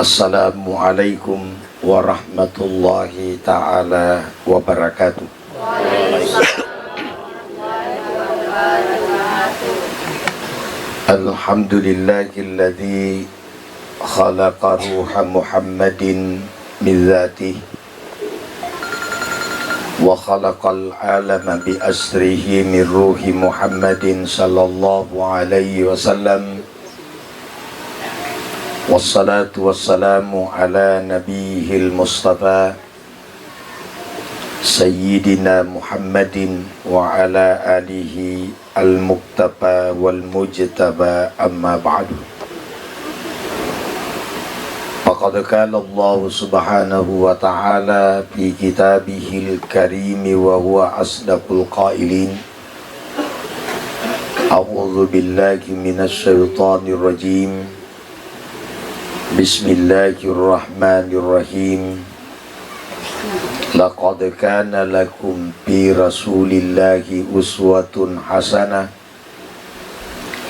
Assalamualaikum warahmatullahi ta'ala wabarakatuh. Alhamdulillahilladzi khalaqa ruha Muhammadin min dzatihi wa khalaqal alama bi asrihi min ruhi Muhammadin sallallahu alaihi wasallam. Wassalatu wassalamu ala nabiyil mustafa Sayyidina Muhammadin wa ala alihi al-muqtaba wal mujtaba, amma ba'du. Faqad qala Allah subhanahu wa ta'ala fi kitabihil karim wa huwa asdaqul qailin. A'udzu billahi minasy syaithanir rajim. Bismillahirrahmanirrahim. Laqad kana lakum fi rasulillahi uswatun hasanah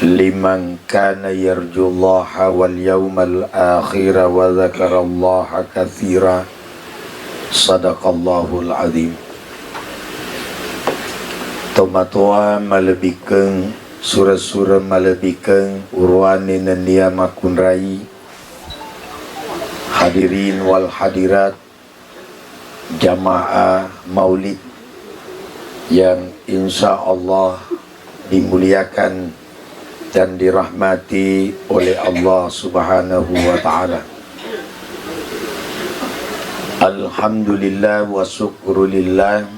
liman kana yarjullaha wal yawmal akhir wa dzakarallaha katsira. Sadaqallahul azim. Tomatua malebikeun surah-surah malebikeun urwane nandia makun rai. Hadirin wal hadirat jamaah maulid yang insya Allah dimuliakan dan dirahmati oleh Allah subhanahu wa ta'ala. Alhamdulillah wa syukrulillah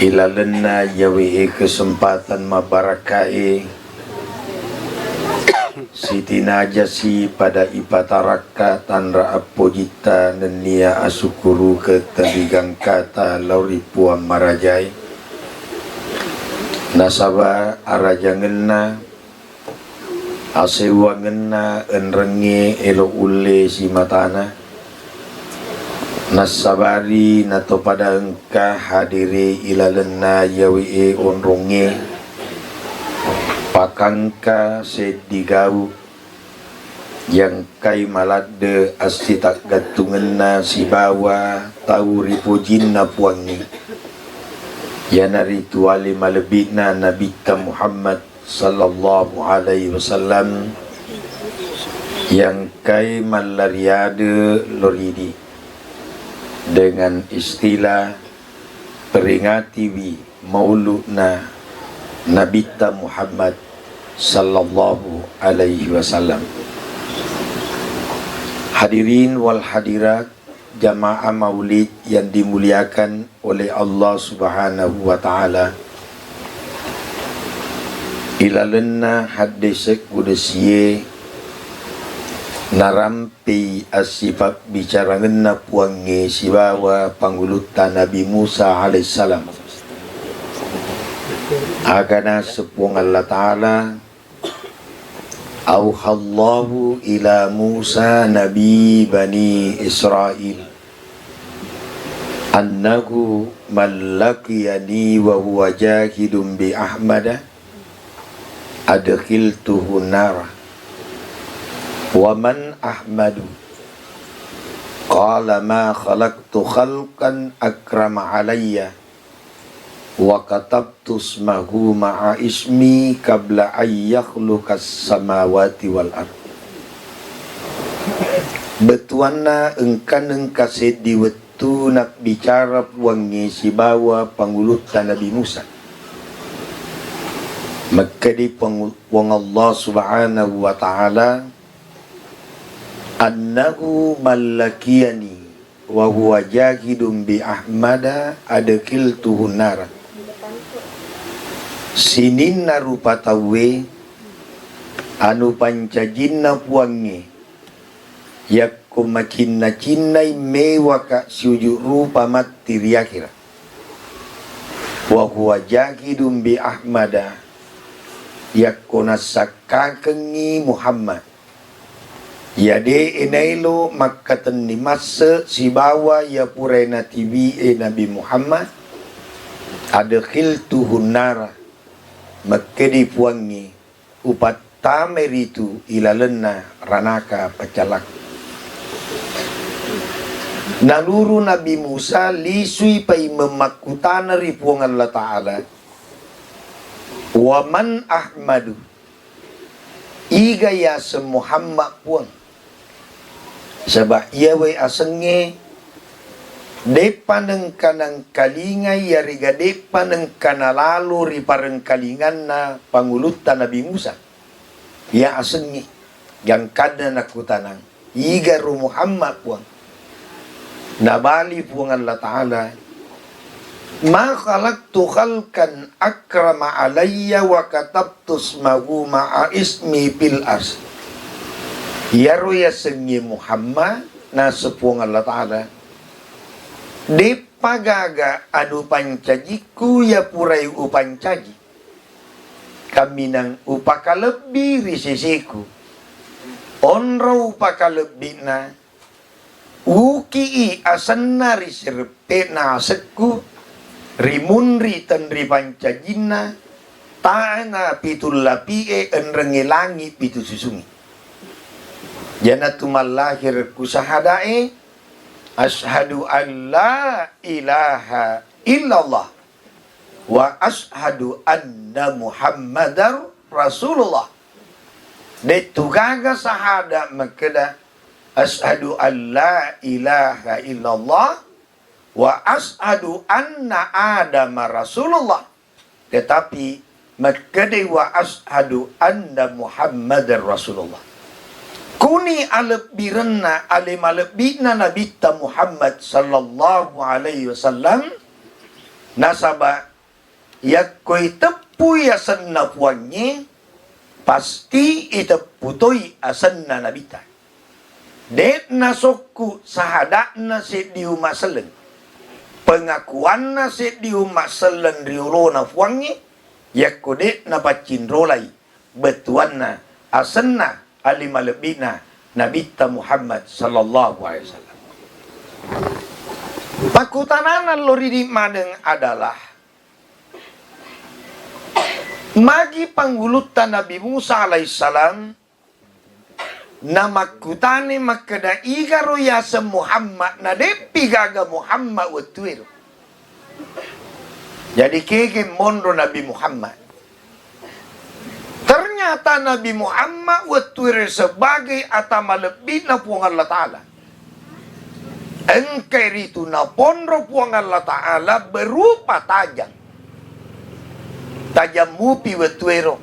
ilalenna yawi kesempatan mabarakai Siti najasi pada ipataraka tanra apojita nenia asukuru ke taligang kata lauri puang marajai nasaba arajangenna asewangenna enrenge elo ule si matana nasabari nato pada engkah hadiri ilalenna yawi onronge pakangka sedigau yang kai malade asitak gatungenna si bawa tau ripojinna puangi yana rituali malebina nabita Muhammad sallallahu alaihi wasallam yang kai malariade loridi dengan istilah peringati wi mauludna nabita Muhammad sallallahu alaihi wasallam. Hadirin wal hadirat jamaah maulid yang dimuliakan oleh Allah subhanahu wa ta'ala. Ilalenna hadisek budesiye narampi asifat bicarangenna puange sibawa panggulutan Nabi Musa alaihissalam. Agana sepuang Allah ta'ala Auhallahu ila Musa nabi bani Israel annahu mallakiyani wa huwa jahidun bi ahmada adkhiltuhu nara wa man ahmadu qala ma khalaqtu khalqan akrama alayya wa katabtu ismahu ma'a ismi qabla ayyakhluqas samawati wal ard. Betuana engkan kaset di wetu nak bicara puangi si bawa panggulutan Nabi Musa. Maka di wang Allah subhanahu wa ta'ala annahu mallakiyani wa huwa jahidun bi ahmada adkhiltuhu nara. Sinin narupa tawe anu pancajinna puangi yakko makinna cinnai mewaka syuju rupa mati riakira wa huwa jahidun bi ahmada yakko nasakakengi Muhammad yade enailo makkatan ni masa si bawa ya purena tibi Nabi Muhammad adkhiltuhu nara maka dipuangi upat tameritu ilalenna ranaka pacalak. Naluru Nabi Musa lisui pai memakutana ripuang Allah Ta'ala. Waman ahmadu iga ya se Muhammad puang. Sebab ia wei asenge depaneng kanang kalingai ya riga depaneng kana lalu ripareng kalingan na pangulutan Nabi Musa. Ya asenge yang kada nakutanang iga ru Muhammad puang. Nabali puang Allah Ta'ala, ma khalaqtu khalqan akrama alayya wa katabtu ismahu ma'a ismi fil ars. Ya roya sengi Muhammad na sepuang Allah Ta'ala. De pagaga adu pancajiku ya purai upancaji. Kami nang upakalebi risisiku. Onro upakalebi na uki asanna riserpe na sekku rimunri tenri pancajina ta'ana pitul lapie enrengi langi pitu susungi. Janatumal lahir kusahadae ashadu an la ilaha illallah wa ashadu anna muhammadar rasulullah. Detugaga sahada makeda ashadu an la ilaha illallah wa ashadu anna adama rasulullah. Tetapi makede wa ashadu anna muhammadar rasulullah. Kuni alep birena alim alep bina nabita Muhammad sallallahu alaihi wasallam nasaba yakoi tepu ya senna puannya pasti iteputoi asenna nabita. Det nasokku sahadakna se di umat selen. Pengakuanna se di umat selen riolona fuangi. Yakko det na pacin rolai. Betuanna asenna alima lebina nabita Muhammad sallallahu alaihi wasallam. Pakutananan loridi madeng adalah magi panggulutan Nabi Musa alaihissalam namakutane makada igaro yasa Muhammad na depi gaga Muhammad wetuir. Jadi keke mondo Nabi Muhammad. Ternyata Nabi Muhammad wetuir sebagai atama lebih na puang Allah Ta'ala. Engkai itu na pondro puang Allah Ta'ala berupa tajam. Tajam mupi wetuiro.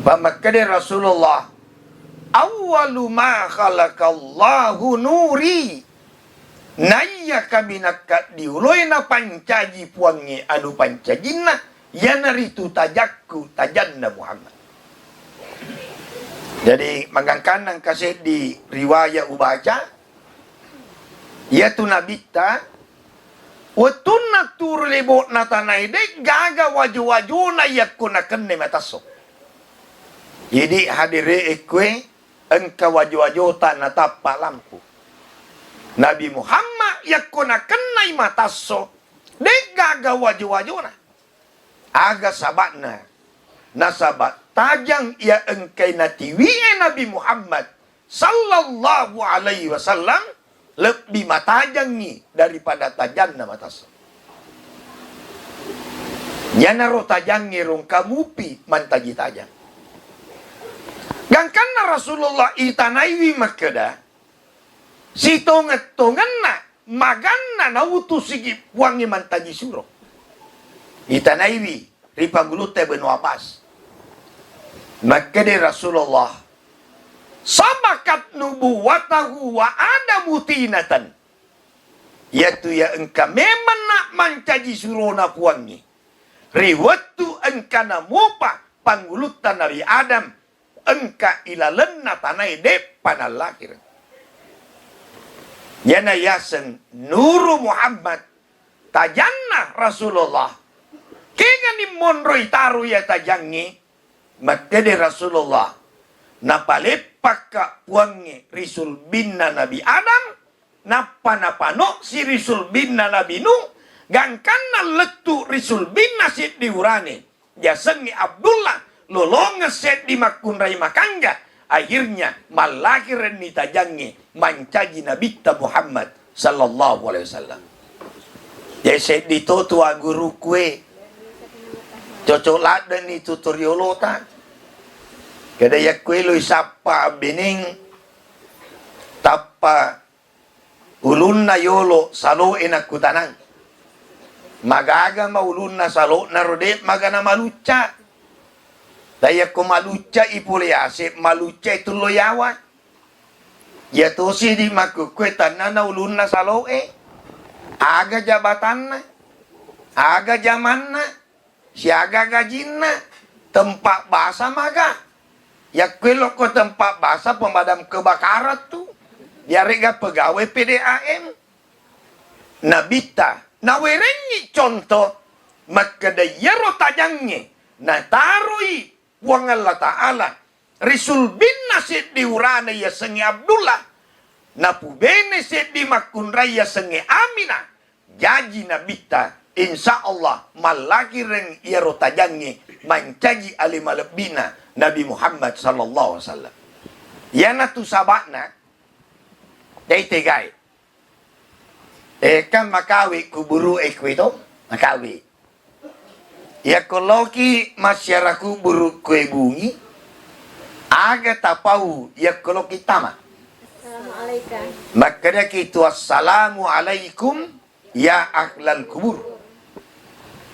Pamakade Rasulullah awwalu ma khalaqallahu nuri naya kami nakat diuloina pancaji puangi anu pancajina yanaritu tajakku tajanna Muhammad. Jadi mangangkanang kasih di riwayat ubaca yaitu nabita watunna tur lebo natanai de gaga waju-wajuna yakuna kenne matasok. Jadi hadire ekwe engkau wajah-wajah na tapak lampu. Nabi Muhammad yakuna kenai mataso degaga wajah-wajah na. Aga sabatna nasabat tajang ya engkai natiwi'e Nabi Muhammad sallallahu alaihi wasallam lebih matajangi daripada tajanna mataso. Yanaro tajangi rong kamupi mantaji tajang. Gangkanna Rasulullah itanaiwi makada si tonget-tongenna maganna na utusigi puangi mantaji suro. Itanaiwi ripagulute Ibnu Abbas. Makade Rasulullah sabakat nubuwatahu wa ada mutinatan. Yaitu ya engka memang nak mancaji surona puangi. Riwatu engka namupa panggulutan dari Adam. Engka ilalenna tanai depan al-akhir. Yana yasen nuru Muhammad tajanna Rasulullah. Kega ni monroi taru ya tajangi. Makede Rasulullah napalepak ka puangi risul binna Nabi Adam. Napa-napano si risul binna Nabi Nuh. Gangkanna letu risul binna si diurani. Yasengi Abdullah lolong ngeset di makunrai makangga. Akhirnya malakiran ni tajangi mancaji Nabi Muhammad sallallahu alaihi wasallam. Ya set dito tua guru kue. Cocok ladan ni tutoriolo ta. Kada ya kue lo isapa bening tapa ulun na yolo salo enak kutanang. Magaga maulun na salo na rodet magana maluca. Daya ko maluca ipuliase maluca itu loyawa. Ya to si di makukwetan na ulun na salo aga jabatan na, aga zaman na, siaga gajin na, tempat bahasa maga. Ya kwelo ko tempat bahasa pemadam kebakaran tu. Biarga pegawai PDAM. Nabita, nawerengi contoh makadayaro tajangnya, na tarui wang Allah Ta'ala. Risul bin Nasid diurana ya sengi Abdullah. Napubene set di makunraya sengi Aminah. Jaji nabita insya Allah malaki reng iaro tajangnya mancaji alimalebina Nabi Muhammad sallallahu alaihi wasallam. Yana tu sabakna dai tegai. Kan makawi kuburu ekwito makawi. Ya koloki masyarakat buru kue bungi aga tapau ya koloki tama. Assalamualaikum. Makanya kita assalamu alaikum ya ahlal kubur.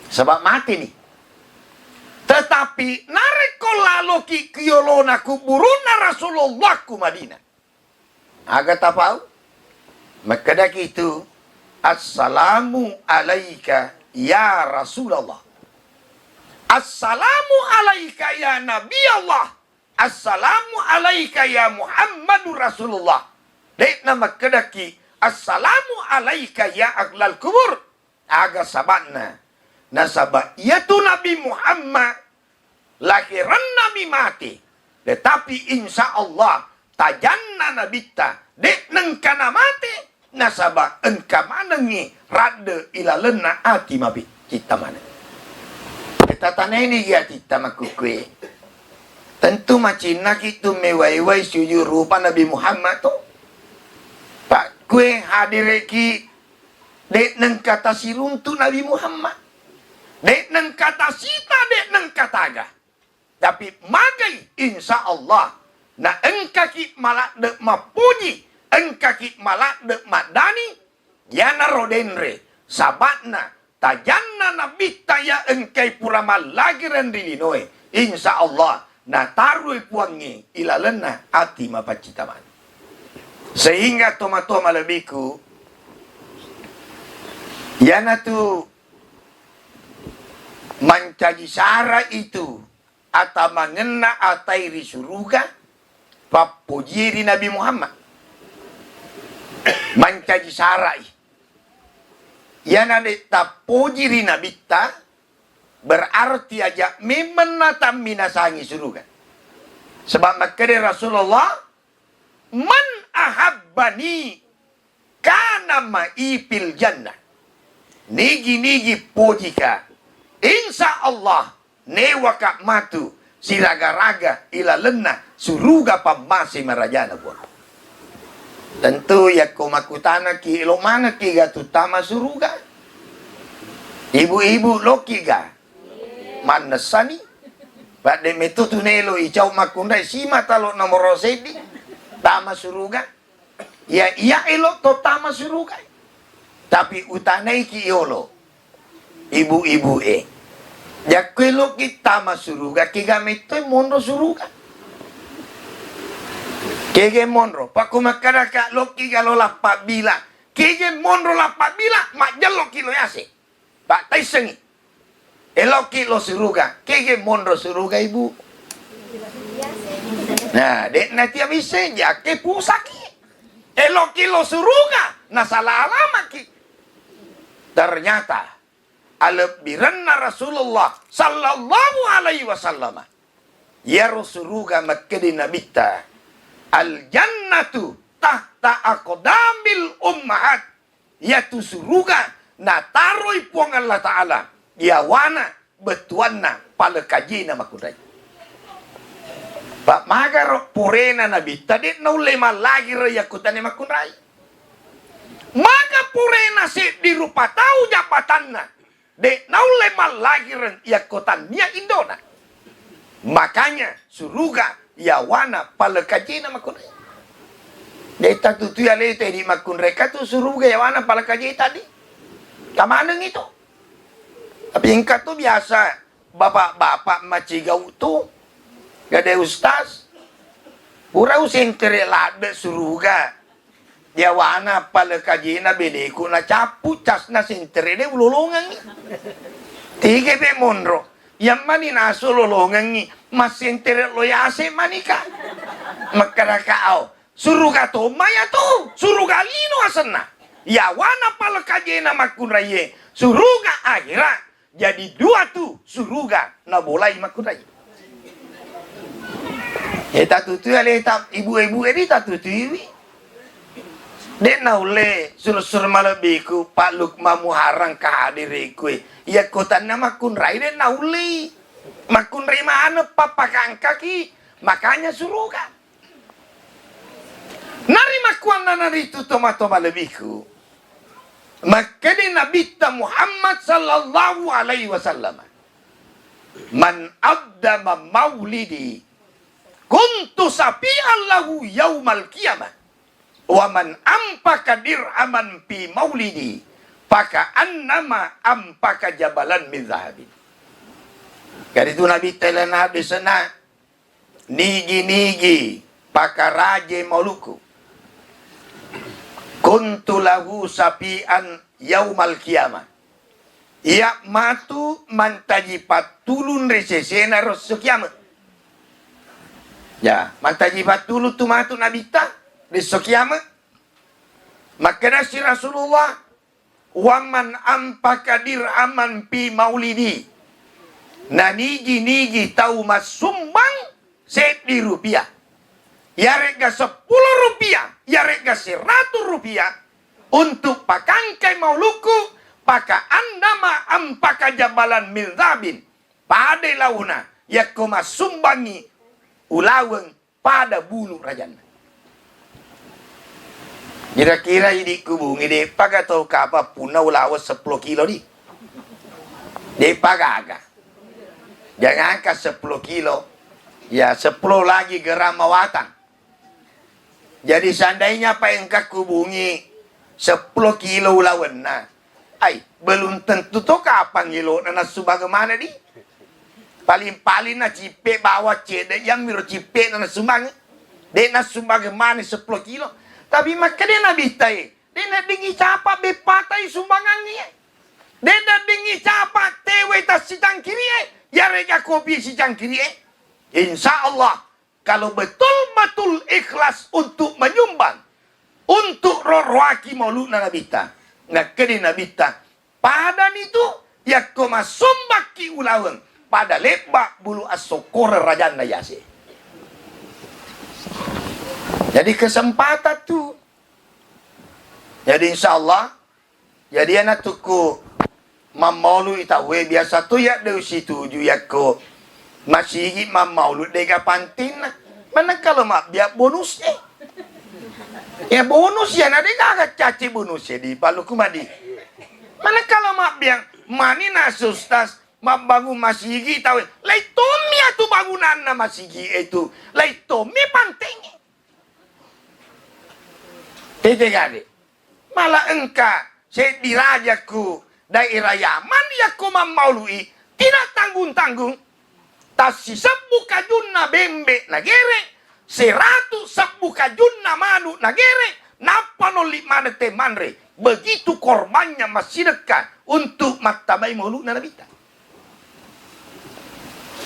Sebab mati nih. Tetapi nareko lalu ki kiolona kuburuna Rasulullah ku Madinah. Aga tapau. Makanya kita assalamu alaika ya Rasulullah. Assalamu alaika ya Nabi Allah. Assalamu alaika ya Muhammadur Rasulullah. Dek nama kedaki assalamu alaika ya ahlal kubur. Aga sabatna. Nasabah yaitu Nabi Muhammad lahiran Nabi mati. Tetapi insya Allah tajanna nabita dek nengkana mati. Nasabah engka manengi rada ilalena ati mabi kita mana. Kita tanah ini ya kita makukwe. Tentu macina itu mewai-wai sujud rupa Nabi Muhammad tu. Pak kue hadireki dek neng kata siruntu Nabi Muhammad. Dek neng kata sita dek neng kataga. Tapi magai insya Allah na engkaki malak dek mapuji. Engkaki malak dek madani. Yana rodenre sabatna tajanna nabi taya engkai purama lagi rendilinoe. Insya Allah na tarui puangi ilalena ati mapacitaman. Sehingga toma-toma lebiku yana tu mancaji sara itu atau mengena atairi suruga papujiri Nabi Muhammad. Mancaji sarai yana de tapujiri Nabi ta berarti aja memenata minasangi suruga. Sebab makanya Rasulullah man ahabbani kana ma'i fil jannah. Nigi pojika insya Allah newaka matu siraga-raga ila lena suruga pamasi marajana pun. Tentu ya komakutana ki lo mana ki gatutama suruga. Ibu-ibu lo kiga manasani pada metu tunelo icau makundai sima talo nomor sedi tama suruga ya iya elo to tama suruga tapi utanai ki yolo ibu-ibu ya kelo kita masuruga kiga metu mondo suruga kege monro paku makaraka lo kiga lo lapak bila kege monro lapak bila mak jalo kilo yase pak taisengi eloki lo suruga, kege monro suruga ibu. Nah, dek nanti bisa jake pusaki. Eloki lo suruga, nah salah alamat ki. Ternyata albiranna Rasulullah sallallahu alaihi wasallam. Ya Rasulullah makkedi nabita. Al jannatu tahta aqdamil ummahat. Yaitu suruga na taroi puang Allah Ta'ala. Ya wana betuanna pala kaji nama kudai. Pak magar purena nabi tadi no lema lagi yakutan makun rai. Maka purena si dirupa tahu jabatanna de no lema lagi yakutan nia indona. Makanya suruga yawana palekajina makun rai. Deta tutu ya lete di makun reka tu suruga yawana palekaji tadi. Kamaneng itu. Tapi ingkat tuh biasa bapak-bapak macigau tuh gak ada ustaz urau sentere lade suruga yawana pala kajina bedeku na capu casna sentere de ulolongan tiga pe monro yang mani naso lolongan ni mas sentere loyase manika makara kau suruga to maya tu suruga lino asana yawana pala kajina makunraye suruga akhirat jadi dua tu suruga na bolai makunraye. Tak tutu ale tak ibu-ibu ini tak tutu ini. Dek naule sur malabiku Pak Lukma Muharang kahadiriku. Ya kota nama kun rai dek naule. Makun rai mana papa kaki makanya suruga. Nari makuan nari tu tomato malabiku. Maka di Nabi Muhammad sallallahu alaihi wasallam. Man abdama maulidi kuntu sapi'an lahu yaumal qiyamah wa man ampaka dir'aman fi maulidi faka annama ampaka jabalan min zahabin. Kali itu Nabi telena di sana nigi pakaraje mauluku kuntu lahu sapi'an yaumal qiyamah ya matu mantajipat tulun resesena rosu kiamat. Ya, mantajipat dulu tu matu nabita di kiamat. Maka nasi Rasulullah waman ampaka dir'aman pi maulidi. Na nigi tahu mas sumbang set di rupiah. Ya rega 10 rupiah, ya rega 100 rupiah untuk pakangkai mauluku, paka andama ampaka jabalan milzabin pada launa ya koma sumbangi ulaweng pada bulu rajana. Kira-kira ini kubung ini paga tau kapa puna ulawas 10 kilo di. Dia paga aga. Jangan angkat 10 kilo. Ya 10 lagi gram mawatan. Jadi seandainya apa yang kau kubungi 10 kilo ulawan nah. Ay, belum tentu to kapan kilo na sebagaimana di. Paling-paling na cipe bawa cede yang miro cipe na sumbang. De na sebagaimana 10 kilo. Tapi maka dia na bitai. Dia na dingi capa bepatai sumbangan ni. Dia na dingi capa tewe tas si cangkiri. Ya rega kopi si cangkiri. Insya Allah. Kalau betul-betul ikhlas untuk menyumbang. Untuk rohwaki maulud na nabita. Nah kini nabita. Pada itu. Ya koma sumbaki ulaweng. Pada lebak bulu asokore rajan na yasi. Jadi kesempatan tu. Jadi insya Allah. Jadi anak tuku. Mamaulu itawe biasa tu ya dari situ ya ko. Masih ingin mamaulu dega pantin. Mana kalau mak biar bonus ya bonus ya nanti agak caci bonus ya di Palu Kumadi. Mana kalau mak biar mani nasustas mak bangun masih ingin tahu. Lai tomi atau bangunan na masih itu. Lai tomi panting. Tete gade. Malah engkau saya dirajaku daerah Yaman ya ko mamaului tidak tanggung-tanggung. Tasi sebu kajun na bembe na gere. 100 sebu kajun na manu na gere. Napa no 5 temanre. Begitu korbannya masih dekat. Untuk matamay maulu na nabita.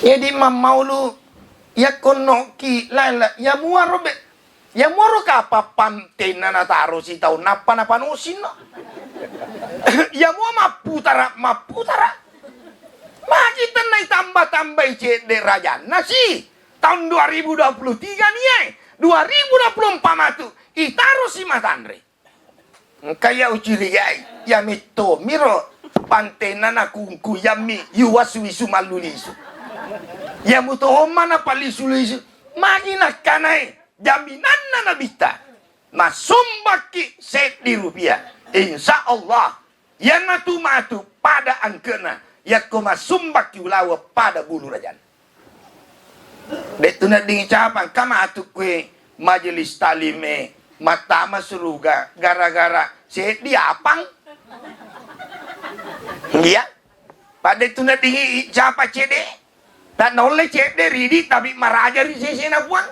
Jadi mamaulu. Ya konoki lala. Ya muaro be. Ya muaro ka papante na nataro si tau. Napa na panusin no. Ya mua maputara. Majitan na tambah-tambah cede raja nasi tahun 2023 nih 2024 matu itaruh si matandre kaya ucirigai ya mito miro pantena na kungku yami yuwasu isu malulisu ya muto mana palisulisu Magina kanai jaminan na nabita. Masumbaki set di rupiah. Insya Allah. Yan matu pada angkena. Ya ko masumbaki ulawa pada bulu rajan. Dek tu nak dingin capang. Kama atu kue majelis talime. Matama suruga. Gara-gara set di apang. Iya. Pada tu nak dingin capa cede. Tak nolai cede ridi. Tapi maraja di sisi na puang.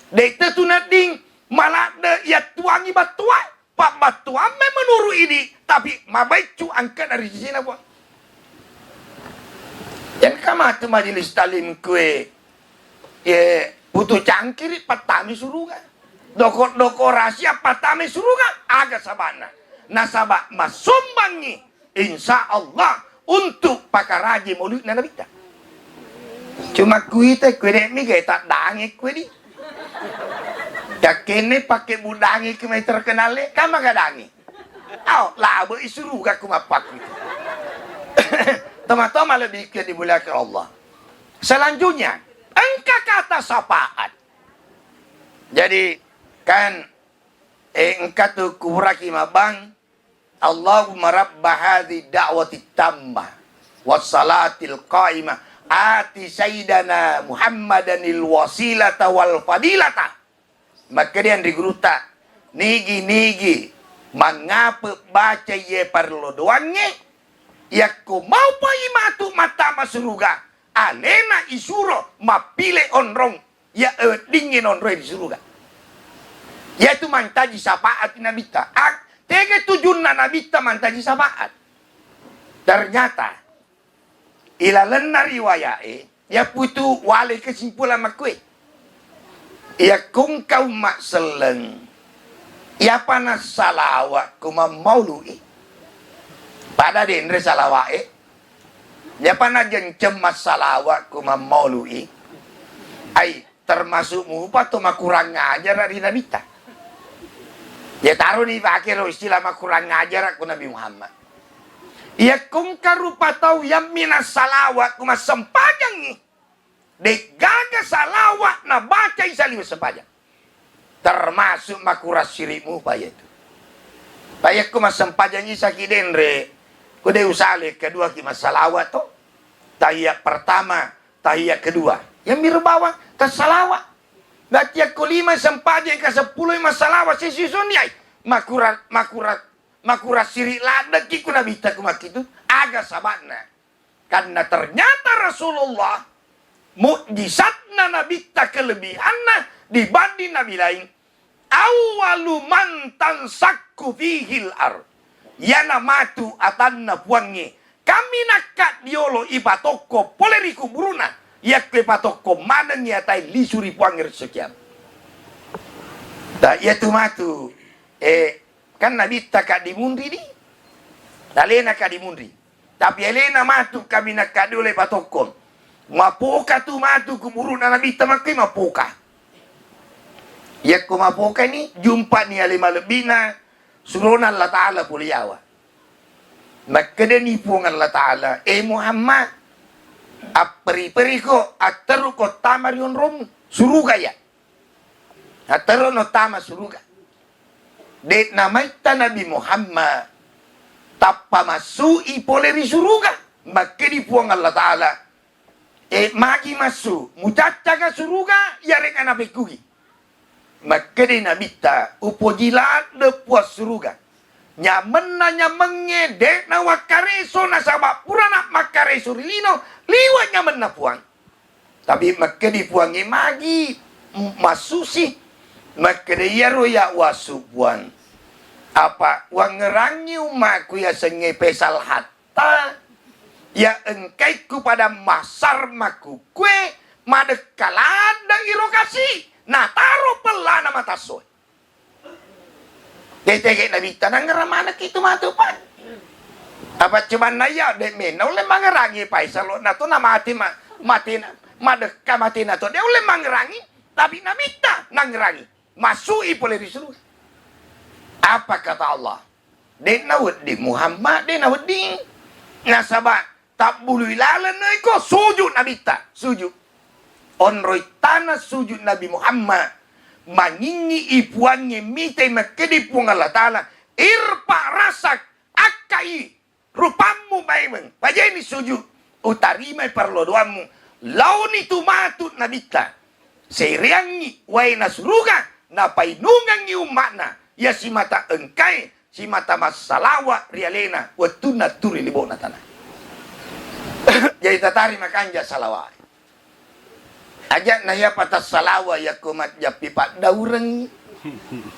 Dek tu nak ding. Malah de ya tuangi batua. Pak batua me menuru ini. Tapi mabaicu angkat dari sisi na puang. Yang kama tu majelis talim kue. Ya putu cangkiri patami suruga. Doko rahasia patami suruga. Agak sabana. Nasabak masumbangi. Insya Allah. Untuk pakaraji mulut na nabita. Cuma kue te kue dek mi kaya tak dangi kue di. Yakini pakai budangi kemai terkenal le, kama gadangi. Aw, labo isuruga kumapak itu. Teman-teman lebih ke dimuliakan Allah. Selanjutnya, engkau kata syafaat. Jadi kan engkau tu kuburaki mabang Allahumma rabba hadhi da'wati tammah wassalatil qaimah ati sayyidana Muhammadanil wasilata wal fadilata. Maka dia diguruta nigi mengapa baca ye perlu doangnya ya ko mau pai matu mata masuruga alena isuro mapile onrong ya dingin onrong di suruga ya tu mantaji syafaat nabita tege tujunna nabita mantaji syafaat ternyata ilalenna riwayae ya putu wale kesimpulan makwe ya kung kau mak seleng ya panas salawat kuma maului pada dendre salawae ya panas jencem salawat kuma maului ai termasuk mupa tu kurang ngajar dari nabita ya taruh ni pakai istilah kurang ngajar aku Nabi Muhammad ya kung karupa tau yang minas salawat kuma sempajang ni dek gaga salawat na baca isali sepajang termasuk makuras sirimu paya itu paya ku masempajang isa kidenre ku de usale kedua ki masalawat to tahiyat pertama tahiyat kedua yang mirbawa ke salawat berarti aku 5 sempajang ke 10 masalawat sisusun ai makuras siri lada ki ku nabi ta ku makitu aga sabatna karena ternyata Rasulullah mukjizatna nabi tak kelebihanna dibanding nabi lain awalu mantan sakku fihil ar yana matu atanna puangi kami nakat diolo ipatoko poleriku buruna yakwe patoko maneng yatai lisuri puangir sekian tak yatu matu kan nabi tak dimundi di dalena kadimundi tapi elena matu kami nakat diolo ipatoko mapoka tu matu kuburu na nabi tamakai mapoka. Ya ko mapoka ni jumpa ni alima lebina surunan Allah Ta'ala puliawa. Maka dia nipu dengan Allah Ta'ala. Muhammad aperi-peri ko ataru ko tamarion rom suruga ya. Ataru no tama suruga. Det namaita Nabi Muhammad tappa masui poleri suruga. Maka nipu dengan Allah Ta'ala. Magi masu mucacaga suruga yarek anak kugi maka di nabita upojilat de puas suruga nyamen na nyamenge dek na wakareso na sabak purana makareso rilino liwat nyamen na puang tapi maka di puangi magi masusi maka di yaro ya wasu puang apa wangerangi umaku ya senge pesal hatta ya engkaiku pada masar maku kue madekalada irokasi nah taruh pelana mata soy detege nabi tanang ramana kitu matupan apa cuman naya de mena oleh mangerangi paisalo na to na mati madeka mati na to de oleh mangerangi tapi nabita nangerangi masui boleh disuruh apa kata Allah de nawud di Muhammad de nawud di nasabah tak bulu ilalan ko sujud nabita sujud onroi tanah sujud Nabi Muhammad mangingi ipuannya mitai makedi pung Allah Ta'ala irpa rasak akai rupamu baimeng pajeni sujud utarimai perlodoamu launi tumatut nabita seriangi waina suruga na painungangi umakna ya si mata engkai si mata masalawa rialena watuna turi libona tanah jadi tatari makanja salawai ajak na ya patas salawa ya kumat ya pipat daureng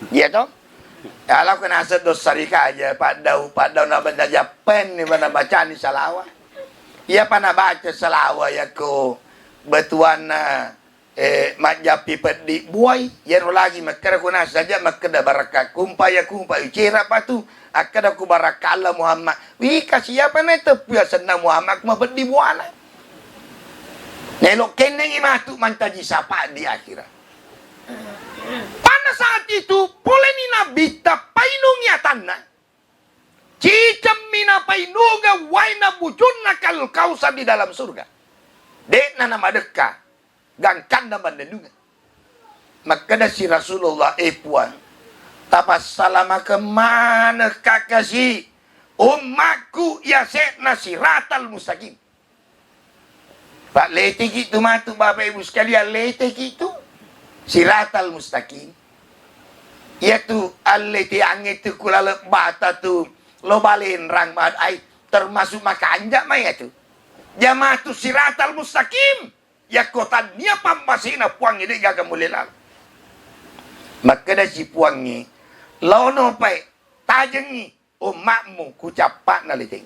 ya toh kalau kena sedos sarika aja pak dau na benda Japan ni mana baca ni salawa ya pana baca salawa ya ko betuan mak japi pedi buai ya lagi makara kuna saja makada barakat kumpa ya kumpa icira patu akada ku barakalla Muhammad wi kasih apa na tepu ya senang Muhammad ma pedi buana nelok keneng imatu mantaji sapa di akhirat. Pada saat itu boleh ni nabi tapainungnya tanah. Cicam mina painunga waina bujunna kal kausa di dalam surga. Dek na nama deka gangkan nama denunga. Maka da si Rasulullah puan tapas salama kemana kakasi umatku ya sekna siratal mustaqim. Pak letek itu matu Bapak Ibu sekalian letek itu siratal mustaqim. Yaitu aleti angin itu kulala bata tu lo balin rang mad ai termasuk makanja mai itu. Jamaah tu siratal mustaqim. Ya kota nia pamasina puang ini gaga mulelang. Maka da si puangi lono pai tajengi umatmu kucapak na letek.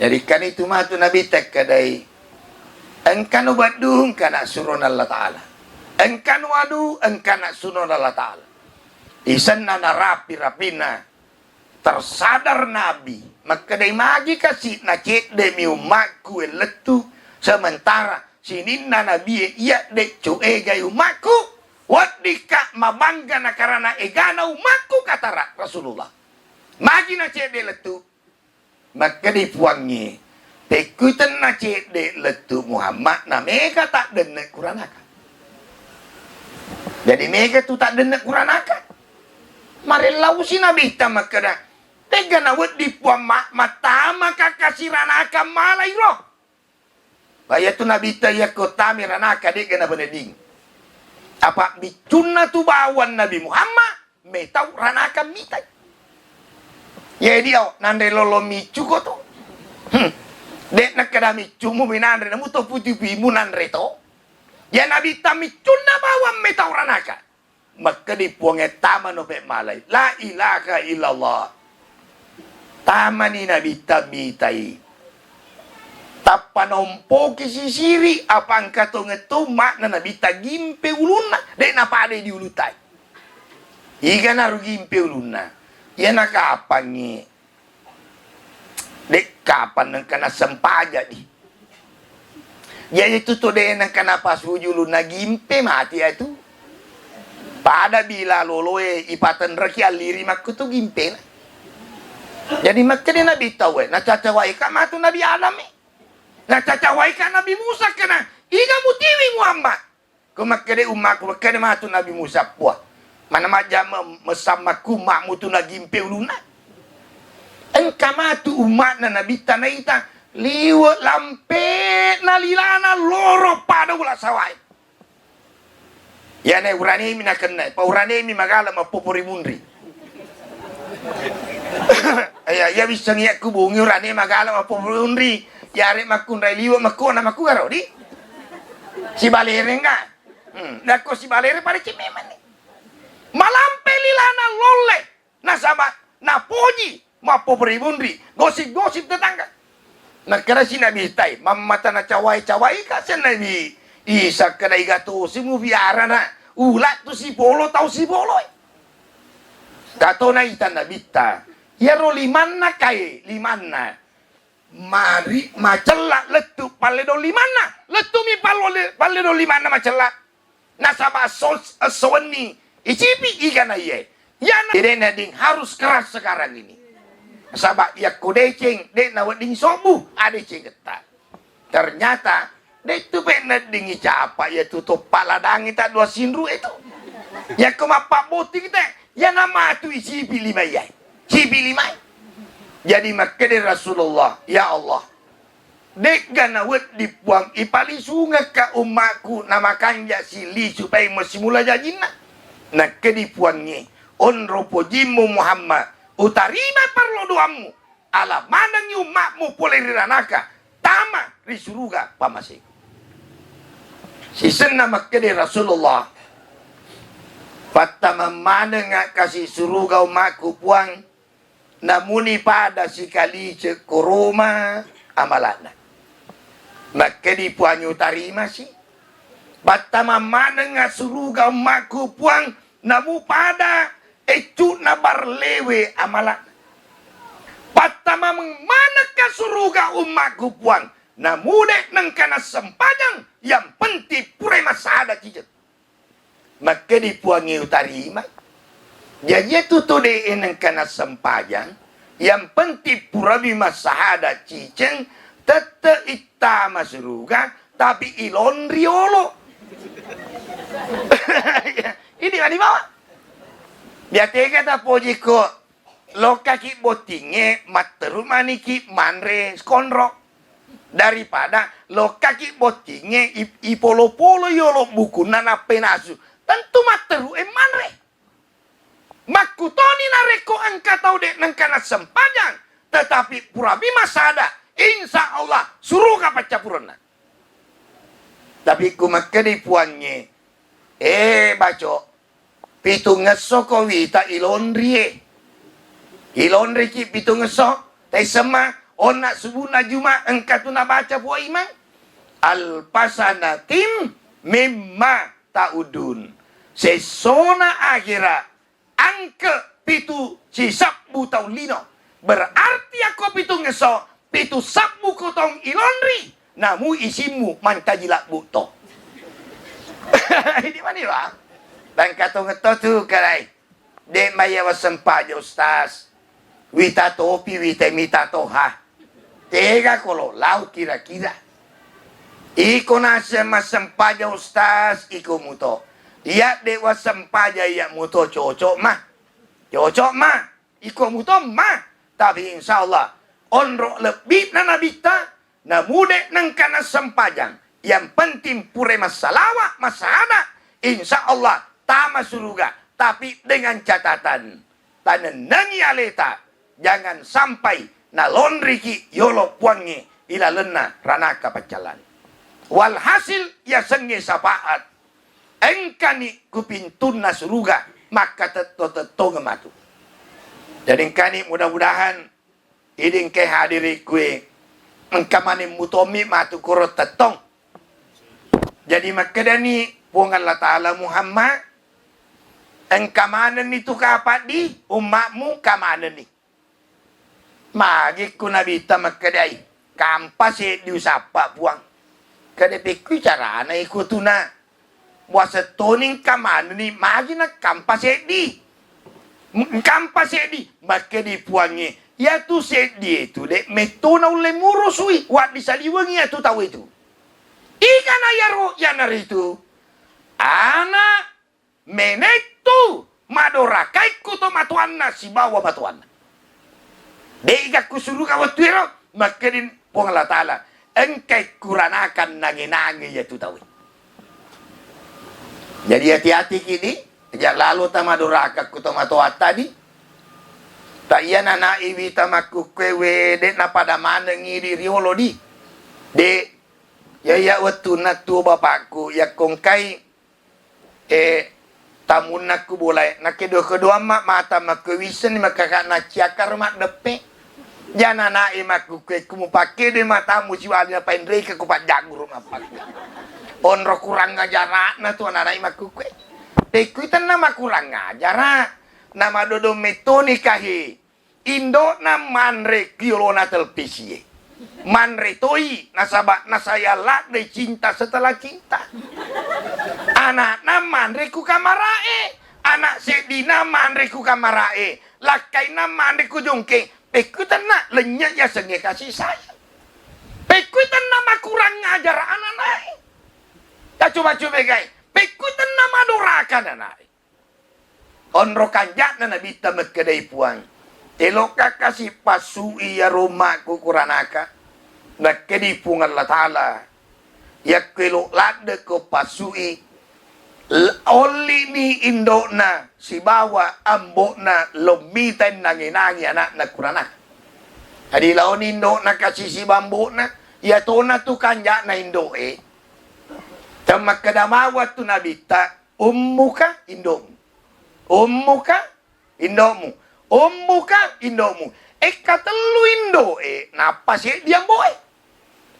Jadi kan itu matu Nabi tek kadai engkanu badu engkana surun Allah Ta'ala engkanu adu engkana surun Allah Ta'ala isan na rapi-rapina tersadar Nabi maka day magi kasih na cek demi umatku letu sementara sinin na Nabi iya dek cue gay umatku wadika mabangga na karana egana umatku kata Rasulullah magi na cek de letu maka dipuangi tekutan na cek de letu Muhammad na mereka tak denek Quran akan. Jadi mereka tu tak denek Quran akan. Mari lau si Nabi ta makada. Tega na wad di puan mata maka kasiran akan malai roh. Baya tu Nabi ta ya kota miranaka de gana beneding. Apa bicuna tu bawan Nabi Muhammad metau ranaka mitai. Ya dia nande lolo micu ko tu. Dek nak kadami cumu minanre namu to putih pimunan reto. Ya Nabi tami cuna bawam metauranaka. Maka di puange taman ope malai. La ilaha illallah. Tamani Nabi tamitai. Tapanompo kisisiri apang katongeto makna Nabi tagimpe uluna. Dek napade di ulutai. Iga naru gimpe uluna. Ya nakapangi. Dek kapan nang kana sempaja di. Ya itu to de nang kana pasujulu nagimpe mati itu. Pada bila loloe ipatan reki aliri makku tu gimpe. Jadi makka de Nabi tahu na cacawai ka matu Nabi Adam. Na cacawai ka Nabi Musa kana iga mutiwi Muhammad. Ko makka de umakku makka de matu Nabi Musa puah. Mana maja mesamaku makmu tu nagimpe uluna. Engkamatu umat na Nabi tanaita liwat lampe na lilana loro pada ulah sawai. Ya ne urane mi nakena, pa urane mi magala mapopori mundri. Ya bisa ni aku bungi urane magala mapopori mundri. Ya are makun rai liwat makona makugaro di. Si balere nga. Dako si balere pada cimeman ni. Malampe lilana lolle na sama na poji mapo beribundri, gosip-gosip tetangga. Nah kira si Nabi tai, mamata na cawai-cawai kasi Nabi isa kadai gato si mu biara na ulat tu si polo tau si polo. Kato na ita Nabi ta, yaro limanna kai limanna. Mari macela letu paledo limanna, letu mi paledo limanna macela. Nasaba soni icipi ikan aye. Yana tidak ding harus keras sekarang ini. Sabak ya kodeceng dek na wading sobu ada ceng ketat. Ternyata Dek tu pena dingi capa ya tutup paladang kita dua sinru itu. Ya kemapak boti kita. Ya nama tu isi pilih mayai. Si pilih mayai. Jadi makanya Rasulullah, ya Allah. Dek ganawet dipuang ipali sungai ka umatku namakan ya sili supaya masih mula jajina. Nah kedipuangnya on ropo jimu Muhammad utarima perlo doamu ala manang umatmu boleh riranaka tama risuruga pamasik. Sisen nama kede Rasulullah patama manang kasih suruga umatku puang namuni pada sikali cekoroma amalana. Maka di puanyu tarima sih. Patama manang suruga umatku puang namu pada ecu nabar lewe amalan. Patama manaka suruga umatku puang namu dek nang kana sempajang yang penting pure masada cijet. Maka di puangi utarima. Jadi itu tu de nang kana sempajang yang penting pura bima sahada ciceng tete ita masuruga tapi ilon riolo. Ini mana bawa? Dia tega tak poji ko loka ki botinge materu maniki manre skonro daripada loka ki botinge ipolo-polo yolo buku nana penasu tentu materu manre. Makutoni nareko angka tau dek nangkana sempajang tetapi pura bima sada insya Allah suruh kapaca purana. Tapi kumakadi puannya baco pitung ngeso ko wita ilondri ilondri ki pitung ngeso tay sema ona subuna juma engkatu na baca puan imang al pasanatim mimma taudun sesona akhira angke pitu si sabbu taulino berarti aku pitung ngeso pitu sabbu kotong ilondri namu isimu mantajilak buto. Ini mana bang? Dan kata ngeto tu kalai. Dek maya wasempa je ustaz. Wita topi wita mita toha. Tega kolo lau kira-kira. Iko nasa masempa je ustaz iko muto. Iya dek wasempa je iya muto cocok mah. Cocok mah. Iko muto mah. Tapi insya Allah onro lebih nanabita. Na mude nang kana sempajang. Yang penting pure masalawa masada. Insya Allah tama suruga. Tapi dengan catatan. Tanenangi aleta. Jangan sampai na lonriki yolo puangi ila lena ranaka pacalan. Walhasil ya sengi sapaat. Engkani kupintun na suruga. Maka teto ngematu. Jadi engkani mudah-mudahan. Iding ke hadiri kue. Engkamani mutomi matu kurot tetong. Jadi makadani pungan Allah Ta'ala Muhammad. Engkamanan itu kapat di umatmu kamanan ni. Magi ku nabita makadai. Kampas diusapa puang. Kadepiku cara na ikutuna. Wasa toning kamanan ni. Magi na kampas di. Kampas di. Makadi puangi. Ya tu sedih itu dek metona ule murusui wat disaliwangi ya tu tahu itu. Ikan ayaro ya nari itu. Ana menetu madorakai kuto matuanna si bawa matuanna. Dek aku suruh kawat tuiro makerin pongala taala engkai kuranakan nangi-nangi ya tu tahu. Jadi hati-hati kini. Ya lalu tamadoraka kuto matuat tadi. Tak iya nana iwi tamaku kwewe dek na pada mana ngiri riolo di. Dek ya waktu na tu bapakku ya kongkai tamun naku boleh nak kedua mak mata mak kewisen mak kakak nak ciakar mak depe. Jangan nana imaku kwe kumu pakai de matamu siwalnya pendrei ke kupat jagur mapak. Onro kurang ngajar na tu nana imaku kwe. Dek kuitan nama kurang ngajar. Nama dodo metoni kahi. Indo na manre kiolona televisi. Manre toi nasabak nasaya lak de cinta setelah cinta. Anak na manre ku kamarae. Anak sedina manre ku kamarae. Lakai na manre ku jongke. Pekutan na lenyap ya senge kasih sayang. Pekutan nama kurang kurang ngajar anak-anak. Ya coba-coba guys. Pekutan nama dorakan anak. Onro kanjak na nabita magkaday puang. Telo ka kasi pasui ya Roma kukuranaka. Nagkadi pungan Allah Ta'ala. Ya kilo lada ko pasui. Oli ni Indo na si bawa ambo na lumitan nanginangi anak na kuranaka. Hadi laon Indo na kasi si bambo na. Ya to na tu kanjak na Indo Tamak kadamawat tu nabita. Ummuka Indomu. Ummuka Indomu. Ummuka Indomu. Katelu Indo napa sih dia boy?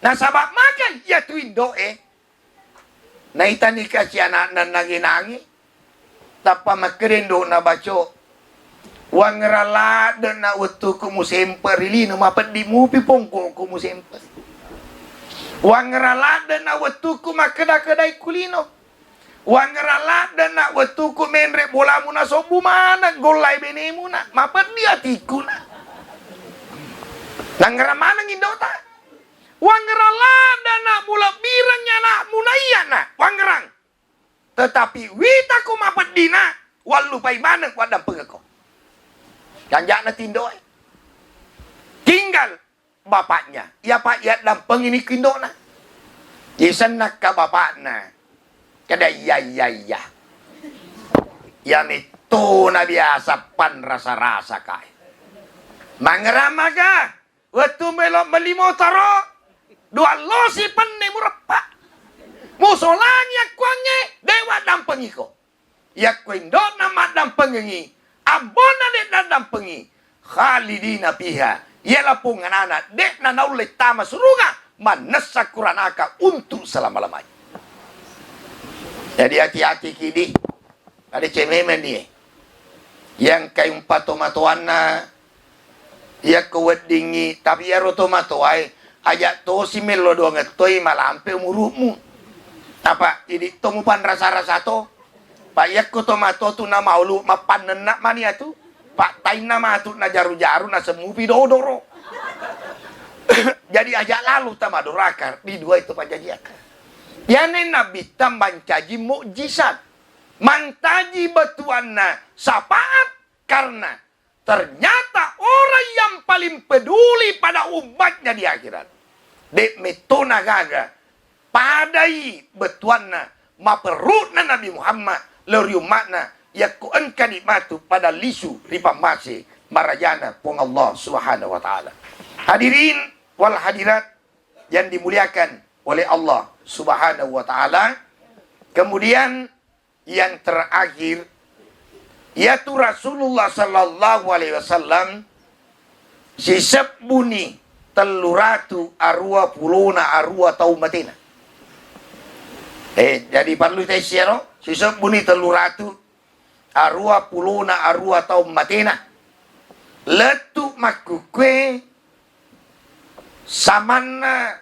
Nah sabab makan ya tu Indo Na itani kasi anak na nanginangi. Tapa makerindo na baco. Wang rala na waktu kumusemper ilino mapat di mupi pongko kumusemper. Wang rala na waktu kumakeda-kedai kulino. Wang rala na waktu ku menre bola muna sobu mana golai bene muna mapat dia tiku na. Nangra mana ngindota? Wang rala na mula birangnya na muna iya na wangrang. Tetapi wita ku mapat dina walu pai mana wadam pengeko. Janjak na tindoy. Tinggal bapaknya. Ya pak ya dampeng ini kindo na. Isan nak ka bapakna. Kada ya. Yan itu na biasa pan rasa-rasa kay. Mangrama ka. Waktu melok melimo taro. Dua losi pan ni murapa. Musolang ya kuange. Dewa dampengi ko. Ya kuindo nama dampengi. Abona dek na dampengi. Khalidina piha. Ialah punganana. Dek na naulit tama surunga. Manasa kuranaka untuk selama-lamanya. Jadi hati-hati kini. Ada cememen ni. Yang kayong patomatoan na. Ya kuwet dingi. Tapi ya rotomatoay. Ajak to si melo doang etoy malampe umurukmu. Apa? Ini tomupan rasa-rasa to. Pak yak ko tomato tu na maulu mapanen nak mani atu. Pak tain nama tu na jaru-jaru na semupi dodoro. Jadi ajak lalu tamadorakar. Di dua itu pajajiak. Yanen nabi tamban caji mukjizat. Mantaji betuanna sapaat karena ternyata orang yang paling peduli pada umatnya di akhirat. Dek metona gaga padai betuanna maperutna Nabi Muhammad lori umatna yakuan kalimatu pada lisu ripamase marajana pung Allah Subhanahu wa taala. Hadirin wal hadirat yang dimuliakan oleh Allah Subhanahu wa taala. Kemudian yang terakhir yaitu Rasulullah sallallahu alaihi wasallam sisap buni teluratu arwa puluna arwa taumatina. Jadi perlu saya share sisap buni teluratu arwa puluna arwa taumatina. Letu makukwe samana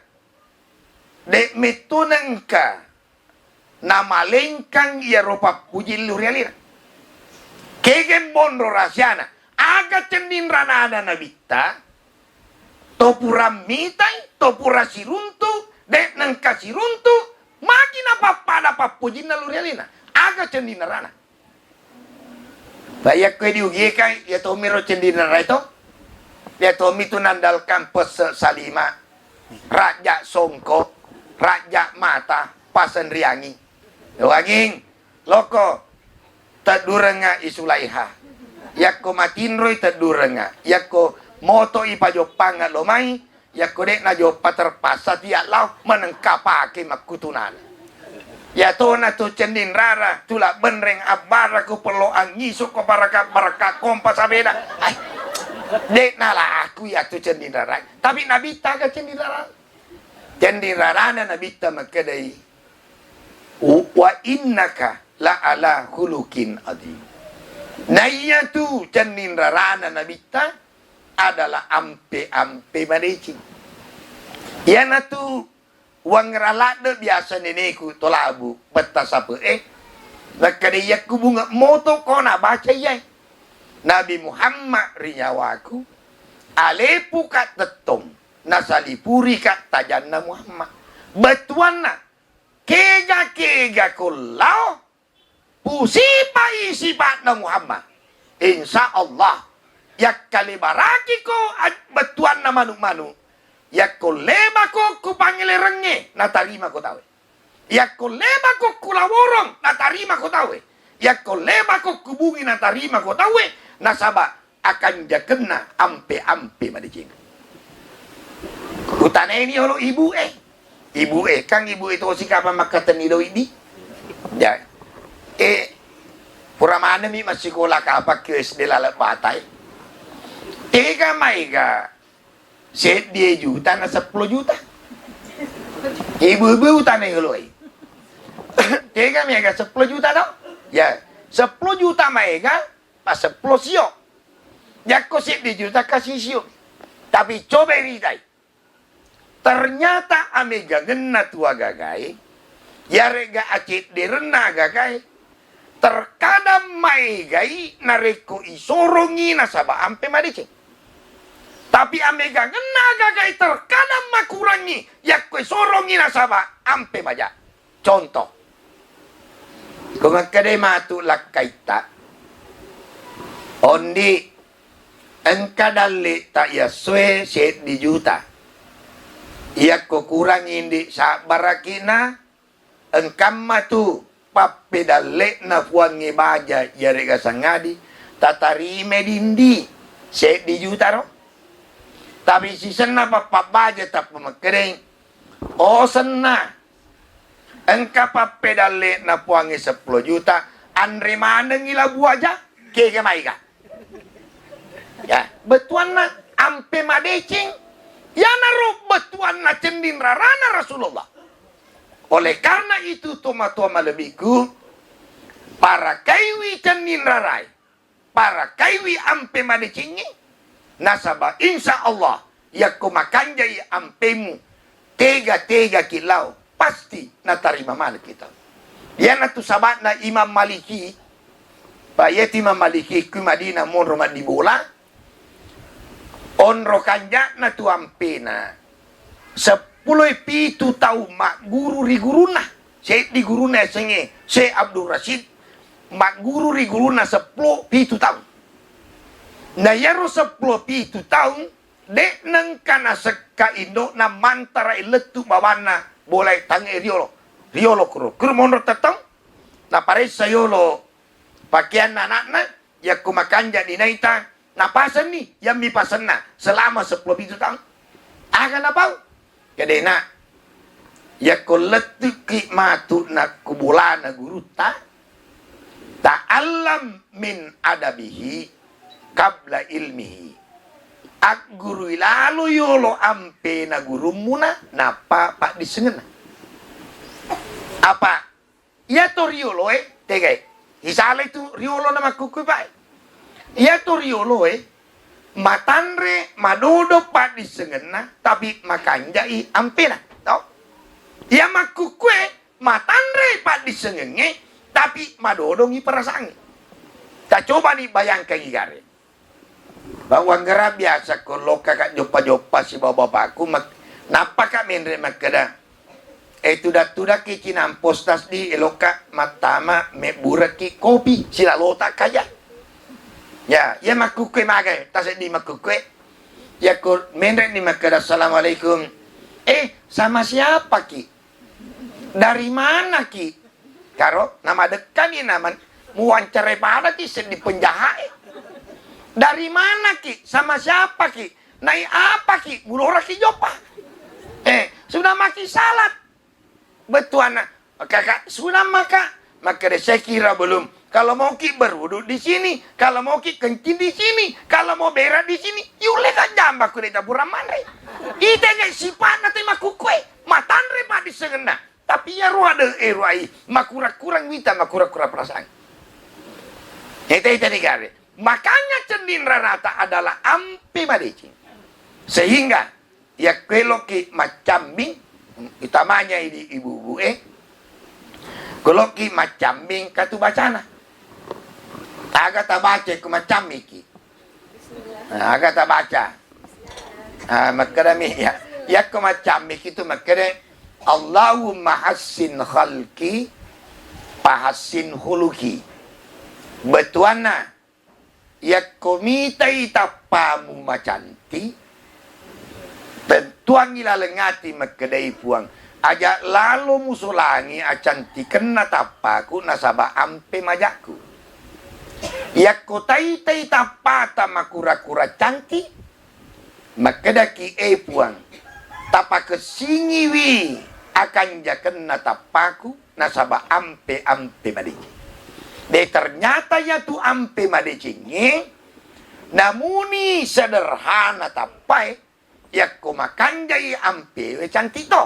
dek metunengka nama lengkang ya ropa pujil lurialira. Kegen bondo rasyana aga cendin ranada nabita topura mitai topura siruntu dek nang kasiruntu makin apa pada papujin lurialina aga cendin rana. Bayak kue diugi kai ya tomiro cendin rana itu ya tomi tu nandal kampus salima raja songko raja mata pasen riangi wanging loko tadurenga isulaiha yakko matinroy tadurenga yakko moto ipajo panga lomai yakko dek na jo paterpasa tiak lau menengkapake makutunan ya to na to cendin rara tula benreng abara ko perlo angiso ko baraka kompas abeda ay dek nala aku ya to cendin rara tapi nabita ka cendin rara na nabita makadai wa innaka la ala khuluqin adzim. Naya tu cendin rarana nabita adalah ampe maricing. Yana tu wang ralade biasa neneku tolabu betas apa nakadiyak ku bunga moto kona baca yai. Nabi Muhammad riyawaku alepu kat tetong nasalipuri kat tajanna Muhammad. Betuan na. Kega kulau. Pusipa isipat na Muhammad. Insya Allah. Yak kalibaraki ko at betuan na manu-manu. Yak kuleba ko kupangilirenge na tarima ko tawe. Yak kuleba ko kulaworong na tarima ko tawe. Yak kuleba ko kubungi na tarima ko tawe. Nasaba akan jakena ampe-ampe madicing. Kutana ini holo ibu kang ibu itu si kapan makatan nido ini ya puramana mi masih kola kapak ke SD lalat batai ka maiga set dia juta na 10 juta ibu utana holo ka maiga 10 juta tau ya 10 juta maiga pas 10 sio jako set dia juta kasih sio tapi coba ini ternyata amega genna tua gagai yarega acit direna gagai terkadang maigai nareko isorongi nasaba ampe madice tapi amega genna gagai terkadang makurangi yakko isorongi nasaba ampe maja contoh kung kadai matu lakaita ondi engkadalle tak ya sue set di juta ia ko kurang indi sa barakina engkam matu papedale na puan ngibaja yare kasangadi tatari medindi se di jutaro tapi si senna papabaja tap makereng o senna engka papedale na puan 10 juta andre maneng ila buaja kege maiga ya betuan na ampe madecing ya naruh betuan na cendin rarana Rasulullah. Oleh karena itu toma-toma lebihku para kaiwi cendin rarai, para kaiwi ampe madecingi, nasaba insya Allah ya kumakan jai ampemu tega kilau pasti na tarima mana kita. Ya na tu sabat na Imam Maliki, Pak Imam Maliki ke Madinah mon romat di bola. Onro kanja na tuampena 10 pitu tau mak guru riguruna se di guruna senge se Abdul Rashid mak guru riguruna 10 pitu tau na yaro 10 pitu tau de nang kana sekka indo na mantara iletu bawana boleh tangi riolo kuro monro tatang na pare sayolo pakaian anakna ya kumakanja di naita napasan nih yang mipasan na selama 10 tahun akan apa kadena ya koletu ki matu na kubulana guru ta'allam min adabihi qabla ilmihi ak guru lalu yolo ampe na guru muna napa pak disengena apa ya to riolo tegai hisale tu riolo nama kuku pak ia to riolo matanre madodo pa di sengena tapi makanjai ampena tau ia makukue matanre pa di sengenge tapi madodo ngi perasangi tak coba nih bayangkan igare bahwa ngera biasa kalau kakak jopa si bapak-bapakku napa kak menre makada tudak ki cinampos tas di eloka matama me buraki kopi sila lota kaya ya makukwe magai tas di makukwe ya ko menre ni makada assalamualaikum sama siapa ki dari mana ki karo nama dekan ini nama muancarai pada ki di penjahat dari mana ki sama siapa ki naik apa ki bulora ki jopa sudah maki salat betul anak kakak sudah maka saya kira belum. Kalau mau ki berwudu di sini, kalau mau ki kencing di sini, kalau mau berak di sini, yule kan jambak ku dita buramane. Ite ge sifat nanti makukwe, matanre pa di sengena. Tapi ya ruade ruai, makura-kurang wita makura-kura perasaan. Ite negare. Makanya cendin rata adalah ampe madeci. Sehingga ya kalau ki macambing utamanya ini ibu-ibu kalau ki macambing katu bacana. Agak tak baca ku macam iki. Agak tak baca. Makada mi ya ku macam iki tu makada Allahumma hassin khalqi pahassin huluki. Betuana yak komitai tapamu macanti tentuang ilalengati makedai puang ajak lalu musulangi acanti kena tapaku nasaba ampe majaku yak kotai tai tapata makura-kura canti makedaki puang tapa kesingiwi akan jakenna tapaku nasaba ampe madiki. De ternyata ya tu ampe madicingi namuni sederhana tapai yakko makan jai ampe we cantik to.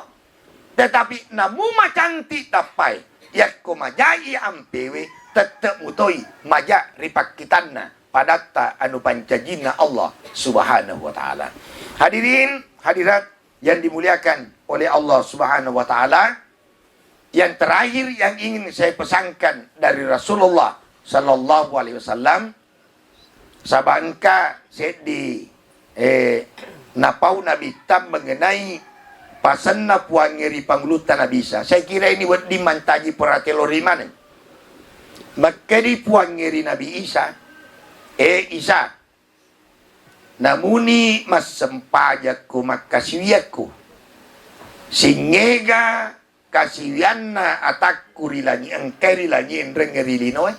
Tetapi namu macanti tapai yakko majai ampe we tetep mutoi maja ripakitanna padatta anu pancajina Allah Subhanahu wa taala. Hadirin hadirat yang dimuliakan oleh Allah Subhanahu wa taala, yang terakhir yang ingin saya pesankan dari Rasulullah sallallahu alaihi wasallam sabangka sedi napau Nabi tam mengenai pasanna puangeri panglutan Nabi Isa. Saya kira ini buat dimantaji peratelori mana. Maka di puangeri Nabi Isa Isa namuni mas sempajaku makasiyakku singega kasiwianna atakku rilani engkai rilani enrengeri linoy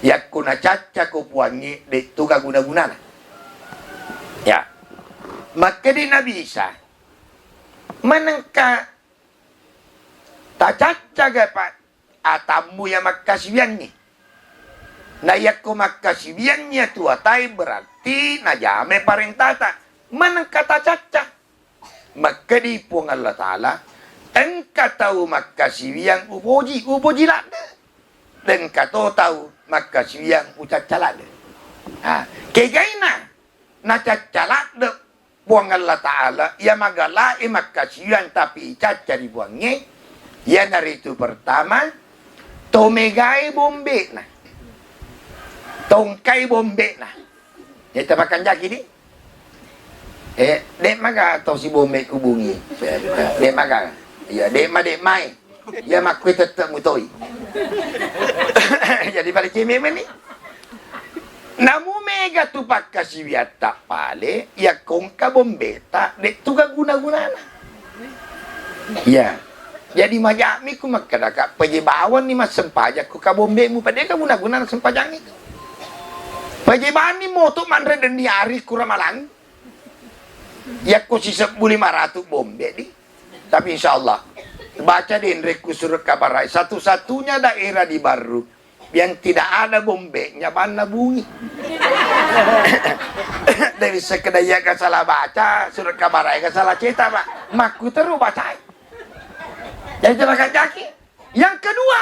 yakku na caca ko puangi de tuga guna-gunana ya maka di Nabi Isa manangka tak caca gapat atamu yang makasiwiannya na yakku makasiwiannya tuatai berarti na jame parentata manangka tak caca maka di puang Allah Ta'ala engkau tahu makasiwian uboji lada dan kau tahu makasiwian ucacalada kegaina na cacalada puang Allah Ta'ala ya magala makasiwian tapi caca di puangnya ya dari itu pertama tomegai bombe na tongkai bombe na ya tapakan jaki di dek maga atau si bombe kubungi dek maga ya dek mai ya mak kuih tetap mutoi jadi pada cemeh ni namu mega tu pakai siwiata pale ya kongka bombeta dek tuga guna-guna ya jadi majami ku makadaka pejebawan ni mas sempajak ku kabombe mu pada ka guna-guna sempajang itu pejebawan ni moto manre dan diari kuramalang ya ku sisa 500 bombe di tapi insyaallah baca di Indreku Surat Kabarai satu-satunya daerah di Baru yang tidak ada bombenya mana bunyi dari sekedaya ka salah baca Surat Kabarai ka salah cetak pak maku terus baca jadi terangkan jaki yang kedua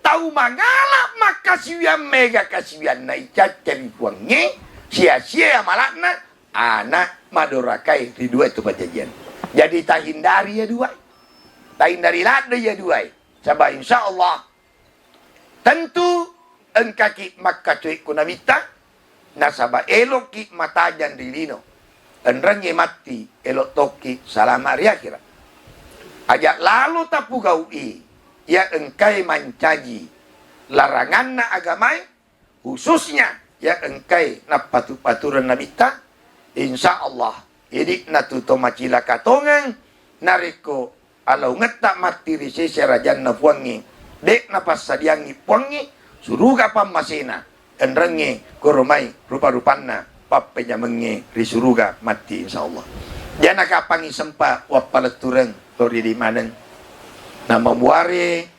tahu mangala makasiwian mega kasiwian naicat cari puangnya sia-sia malakna anak madorakai di dua itu pajajian. Jadi tak hindari ya dua. Tak hindari lada ya dua. Sebab insya Allah tentu engkaki maka cuy kunamita nasaba elok ki matajan rilino. Enrenye mati elok toki salam hari akhirat. Ajak lalu tapu gaui ya engkai mancaji larangan na agamai khususnya ya engkai na patu-paturan nabita insya Allah jadi natuto macila katongan nariko alau ngetak mati risese rajan na puangi dek na pasadiangi puangi suruga pamasena enrengi koromai rupa-rupanna papenya mengi risuruga mati insya Allah jana kapangi sempa wapaletureng lori di manen nama muare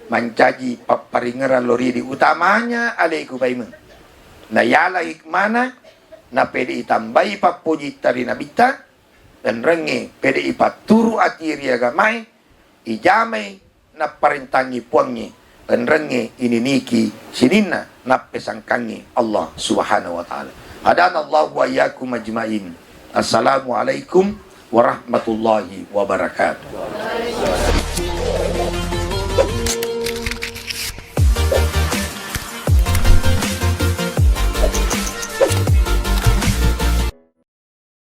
mancaji paparingeran lori di utamanya alaiku baimen na yala hikmana na PDI tambahi papuji tari nabita dan renge PDI paturu atiri agamai ijamai na parintangi puangi dan renge ini niki sinina na pesangkangi Allah Subhanahu wa taala. Hadanallahu wa iyyakum ajmain. Assalamualaikum warahmatullahi wabarakatuh.